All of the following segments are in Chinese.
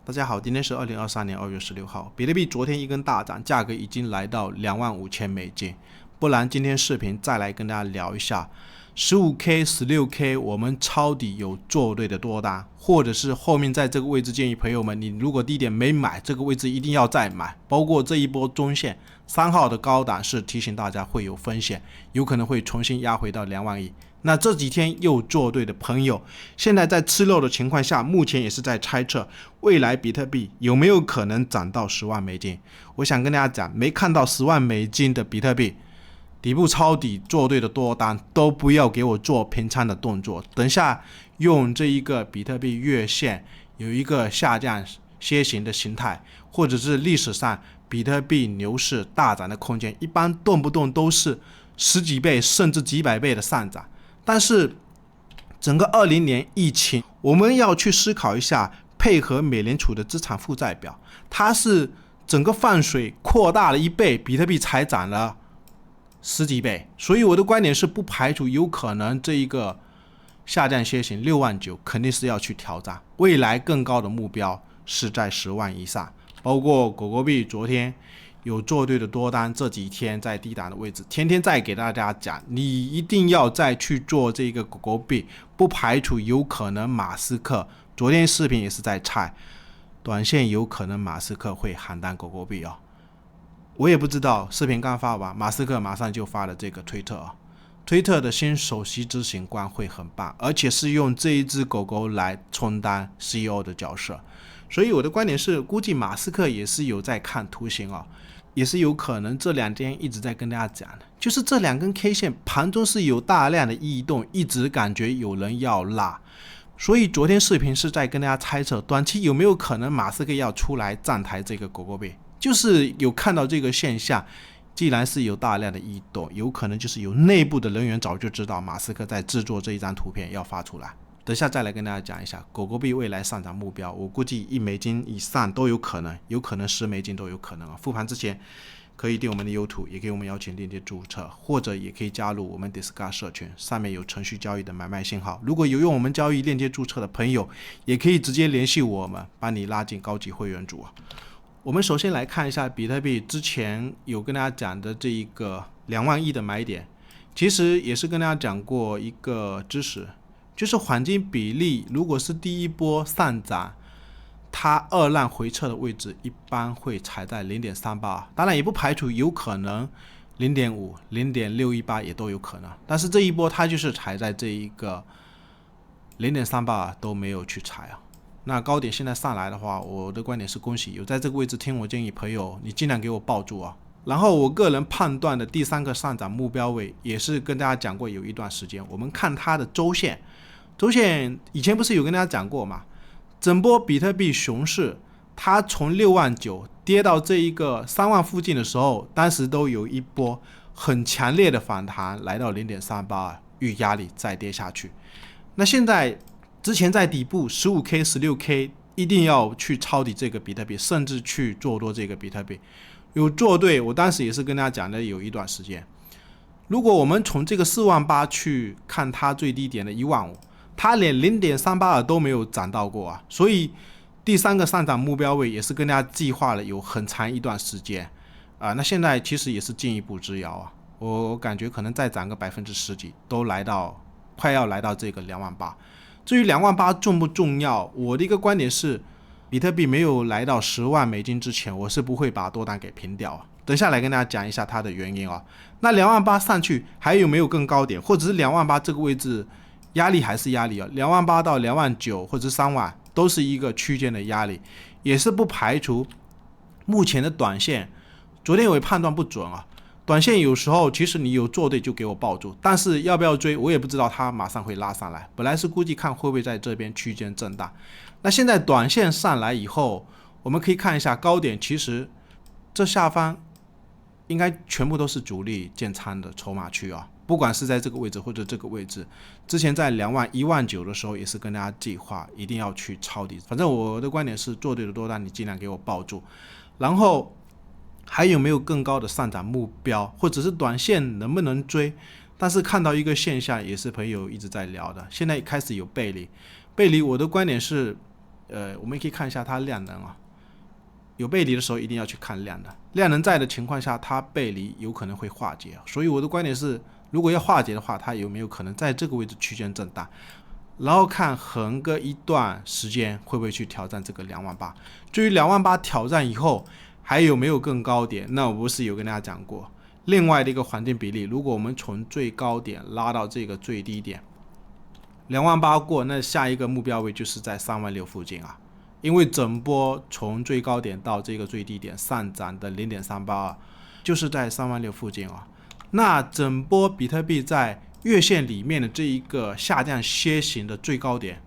大家好，今天是2023年2月16号，比特币昨天一根大涨，价格已经来到$25,000。不然今天视频再来跟大家聊一下 15K、16K 我们抄底有做对的多单，或者是后面在这个位置建议朋友们，你如果低点没买，这个位置一定要再买。包括这一波中线3号的高档是提醒大家会有风险，有可能会重新压回到2万亿。那这几天又做对的朋友，现在在吃肉的情况下，目前也是在猜测未来比特币有没有可能涨到$10万。我想跟大家讲，没看到$10万的比特币，底部抄底做对的多单都不要给我做平仓的动作，等下用这一个比特币月线有一个下降楔形的形态，或者是历史上比特币牛市大涨的空间，一般动不动都是十几倍甚至几百倍的上涨。但是整个20年疫情，我们要去思考一下，配合美联储的资产负债表，它是整个放水扩大了1倍，比特币才涨了十几倍。所以我的观点是，不排除有可能这一个下降楔形6万9肯定是要去挑战，未来更高的目标是在10万以上。包括狗狗币昨天有做对的多单，这几天在低档的位置，天天在给大家讲，你一定要再去做这个狗狗币，不排除有可能马斯克昨天视频也是在猜，短线有可能马斯克会喊单狗狗币啊。我也不知道，视频刚发完，马斯克马上就发了这个推特啊。推特的新首席执行官会很棒，而且是用这一只狗狗来充当 CEO 的角色。所以我的观点是，估计马斯克也是有在看图形啊，也是有可能这2天一直在跟大家讲的，就是这2根 K 线盘中是有大量的异动，一直感觉有人要拉。所以昨天视频是在跟大家猜测，短期有没有可能马斯克要出来站台这个狗狗币，就是有看到这个现象。既然是有大量的异动，有可能就是有内部的人员早就知道马斯克在制作这一张图片要发出来。等下再来跟大家讲一下狗狗币未来上涨目标，我估计$1以上都有可能，有可能$10都有可能啊。复盘之前可以订我们的 YouTube， 也可以我们邀请链接注册，或者也可以加入我们 Discord 社群，上面有程序交易的买卖信号。如果有用我们交易链接注册的朋友，也可以直接联系我们，帮你拉进高级会员组啊。我们首先来看一下比特币之前有跟大家讲的这一个2万亿的买点，其实也是跟大家讲过一个知识，就是黄金比例如果是第一波上涨，它2浪回撤的位置一般会踩在 0.38， 当然也不排除有可能 0.5、0.618 也都有可能，但是这一波它就是踩在这一个 0.38 都没有去踩啊。那高点现在上来的话，我的观点是恭喜，有在这个位置听我建议朋友，你尽量给我抱住啊。然后我个人判断的第3个上涨目标位，也是跟大家讲过有一段时间，我们看它的周线以前不是有跟大家讲过吗？整波比特币熊市，它从6万9跌到这一个3万附近的时候，当时都有一波很强烈的反弹，来到 0.38 遇压力再跌下去。那现在之前在底部 15K、16K 一定要去抄底这个比特币，甚至去做多这个比特币。有做对，我当时也是跟大家讲的有一段时间。如果我们从这个4万8去看它最低点的1万5，它连 0.32 都没有涨到过啊，所以第3个上涨目标位也是跟大家计划了有很长一段时间啊。那现在其实也是进一步之遥啊，我感觉可能再涨个10%几都快要来到这个2万8。至于2万8重不重要，我的一个观点是，比特币没有来到$10万之前，我是不会把多单给平掉啊。等下来跟大家讲一下它的原因啊。那2万8上去还有没有更高点，或者是2万8这个位置压力还是压力啊？2万8到2万9或者3万都是一个区间的压力，也是不排除目前的短线，昨天我也判断不准啊。短线有时候其实你有做对就给我抱住，但是要不要追我也不知道，它马上会拉上来。本来是估计看会不会在这边区间震荡，那现在短线上来以后，我们可以看一下高点，其实这下方应该全部都是主力建仓的筹码区啊，不管是在这个位置或者这个位置，之前在1万9的时候也是跟大家计划一定要去抄底。反正我的观点是，做对的多单你尽量给我抱住，然后还有没有更高的上涨目标，或者是短线能不能追？但是看到一个现象，也是朋友一直在聊的，现在开始有背离。我的观点是，我们可以看一下它量能啊，有背离的时候一定要去看量能，量能在的情况下，它背离有可能会化解。所以我的观点是，如果要化解的话，它有没有可能在这个位置区间震荡，然后看横个一段时间会不会去挑战这个28000。至于28000挑战以后还有没有更高点，那我不是有跟大家讲过，另外的一个黄金比例，如果我们从最高点拉到这个最低点28000过，那下一个目标位就是在36000附近啊。因为整波从最高点到这个最低点上涨的 0.382 就是在36000附近啊。那整波比特币在月线里面的这一个下降楔形的最高点，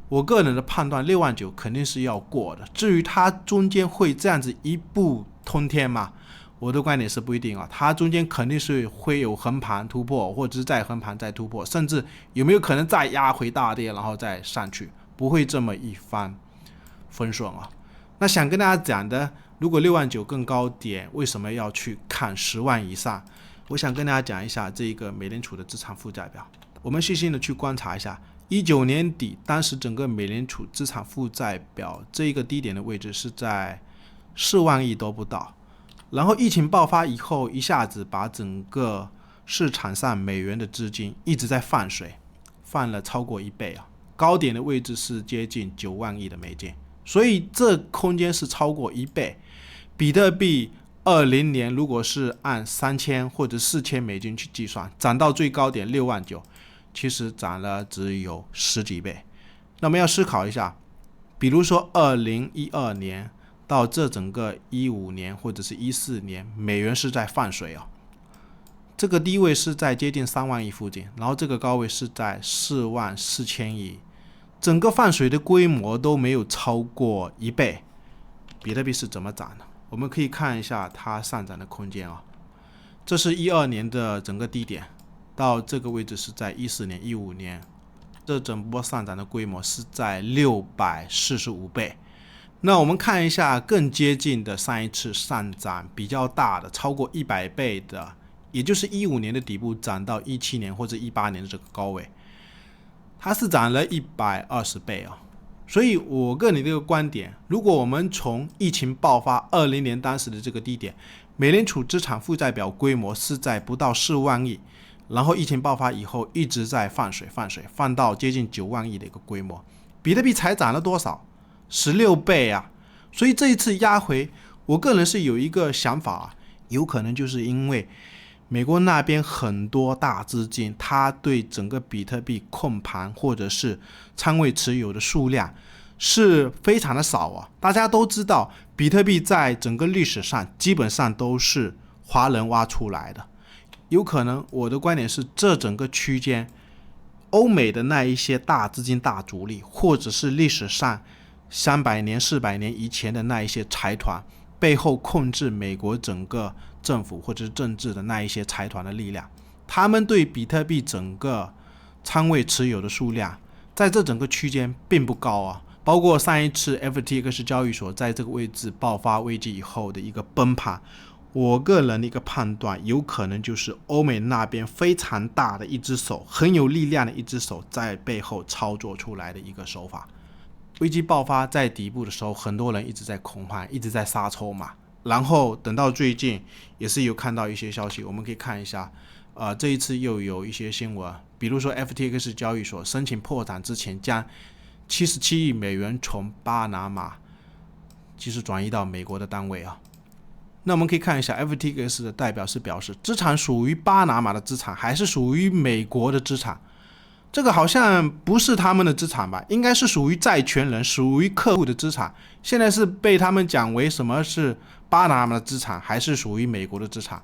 我个人的判断69000肯定是要过的。至于它中间会这样子一步通天吗？我的观点是不一定啊，它中间肯定是会有横盘突破，或者是再横盘再突破，甚至有没有可能再压回大跌然后再上去，不会这么一帆风顺啊。那想跟大家讲的，如果69000更高点，为什么要去看10万以上？我想跟大家讲一下这个美联储的资产负债表。我们细心的去观察一下，19年底当时整个美联储资产负债表这一个低点的位置是在4万亿都不到，然后疫情爆发以后，一下子把整个市场上美元的资金一直在放水，放了超过1倍啊，高点的位置是接近9万亿的美金，所以这空间是超过1倍。比特币20年如果是按3000或者4000美金去计算，涨到最高点69000，其实涨了只有10几倍。那么要思考一下，比如说2012年到这整个15年或者是14年，美元是在放水啊，这个低位是在接近3万亿附近，然后这个高位是在4万4千亿，整个放水的规模都没有超过1倍。比特币是怎么涨的？我们可以看一下它上涨的空间啊，这是12年的整个低点，到这个位置是在14年、15年，这整波上涨的规模是在645倍。那我们看一下更接近的上一次上涨比较大的，超过100倍的，也就是15年的底部涨到17年或者18年的这个高位，它是涨了120倍啊。所以我个人的一个观点，如果我们从疫情爆发20年当时的这个低点，美联储资产负债表规模是在不到4万亿，然后疫情爆发以后一直在放水，放到接近9万亿的一个规模，比特币才涨了多少？16倍啊！所以这一次压回，我个人是有一个想法啊，有可能就是因为美国那边很多大资金，它对整个比特币控盘或者是仓位持有的数量是非常的少啊。大家都知道，比特币在整个历史上基本上都是华人挖出来的，有可能我的观点是，这整个区间，欧美的那一些大资金大主力，或者是历史上300年、400年以前的那一些财团，背后控制美国整个政府或者是政治的那一些财团的力量，他们对比特币整个仓位持有的数量，在这整个区间并不高啊。包括上一次 FTX 交易所在这个位置爆发危机以后的一个崩盘，我个人的一个判断，有可能就是欧美那边非常大的一只手，很有力量的一只手在背后操作出来的一个手法。危机爆发在底部的时候，很多人一直在恐慌，一直在杀筹码，然后等到最近也是有看到一些消息，我们可以看一下，这一次又有一些新闻，比如说 FTX 交易所申请破产之前，将77亿美元从巴拿马其实转移到美国的单位啊。那我们可以看一下 FTX 的代表是表示，资产属于巴拿马的资产还是属于美国的资产？这个好像不是他们的资产吧，应该是属于债权人、属于客户的资产。现在是被他们讲为什么是巴拿马的资产，还是属于美国的资产？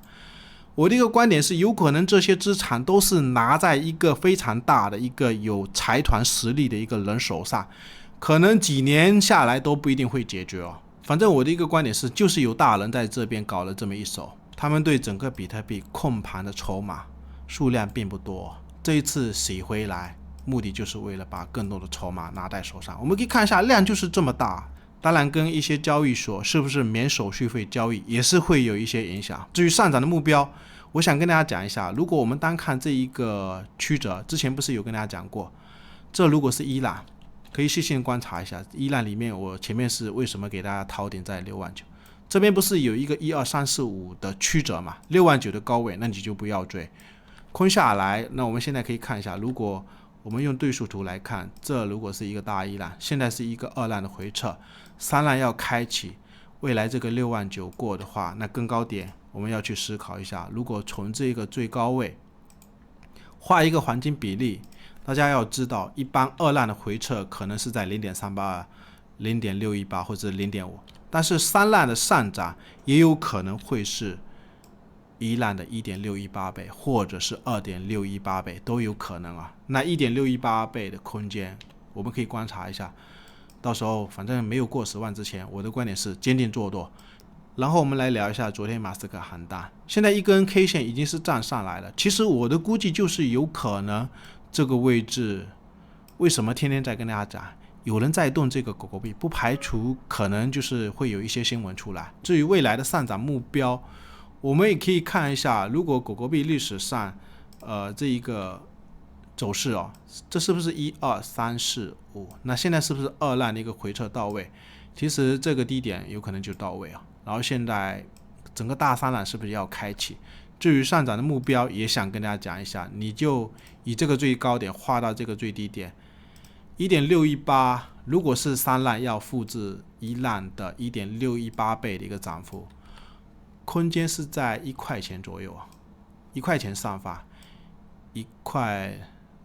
我的一个观点是，有可能这些资产都是拿在一个非常大的一个有财团实力的一个人手上，可能几年下来都不一定会解决哦。反正我的一个观点是，就是有大人在这边搞了这么一手，他们对整个比特币控盘的筹码数量并不多，这一次洗回来，目的就是为了把更多的筹码拿在手上。我们可以看一下，量就是这么大，当然跟一些交易所是不是免手续费交易也是会有一些影响。至于上涨的目标，我想跟大家讲一下，如果我们单看这一个曲折，之前不是有跟大家讲过，这如果是伊朗，可以细心观察一下。依然里面我前面是为什么给大家逃点在6万9，这边不是有一个1、2、3、4、5的曲折嘛？6万9的高位，那你就不要追。空下来，那我们现在可以看一下，如果我们用对数图来看，这如果是一个大一浪，现在是一个2浪的回撤，3浪要开启，未来这个6万9过的话，那更高点我们要去思考一下，如果从这个最高位画一个黄金比例，大家要知道，一般2浪的回撤可能是在 0.382、0.618 或者 0.5， 但是3浪的上涨也有可能会是1浪的 1.618 倍，或者是 2.618 倍都有可能啊。那 1.618 倍的空间我们可以观察一下，到时候反正没有过10万之前，我的观点是坚定做多。然后我们来聊一下昨天马斯克喊单，现在一根 K 线已经是站上来了，其实我的估计就是有可能这个位置，为什么天天在跟大家讲有人在动这个狗狗币，不排除可能就是会有一些新闻出来。至于未来的上涨目标，我们也可以看一下，如果狗狗币历史上这一个走势这是不是1、2、3、4、5？那现在是不是2浪的一个回撤到位？其实这个低点有可能就到位然后现在整个大3浪是不是要开启？至于上涨的目标，也想跟大家讲一下，你就以这个最高点画到这个最低点 1.618， 如果是3浪要复制1浪的 1.618 倍的一个涨幅，空间是在1块钱左右1块钱上方，1块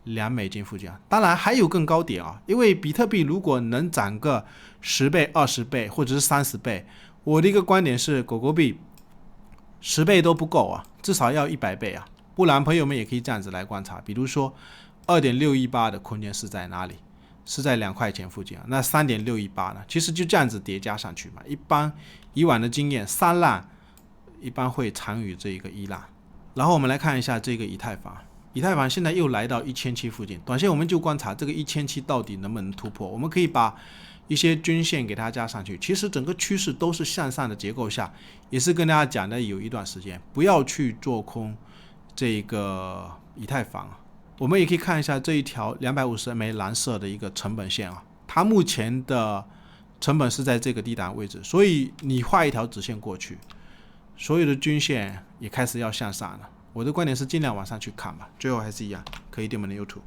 2美金附近当然还有更高点因为比特币如果能涨个10倍、20倍或者是30倍，我的一个观点是狗狗币10倍都不够至少要100倍不然朋友们也可以这样子来观察，比如说 2.618 的空间是在哪里？是在2块钱附近那 3.618 呢？其实就这样子叠加上去嘛。一般以往的经验，3浪一般会长于这一个1浪。然后我们来看一下这个以太坊，以太坊现在又来到1000附近，短线我们就观察这个1000到底能不能突破。我们可以把一些均线给它加上去，其实整个趋势都是向上的结构下，也是跟大家讲的有一段时间，不要去做空这个以太坊我们也可以看一下这一条250枚蓝色的一个成本线它目前的成本是在这个低档位置，所以你画一条直线过去，所有的均线也开始要向上了。我的观点是尽量往上去看吧。最后还是一样，可以订我们的 YouTube。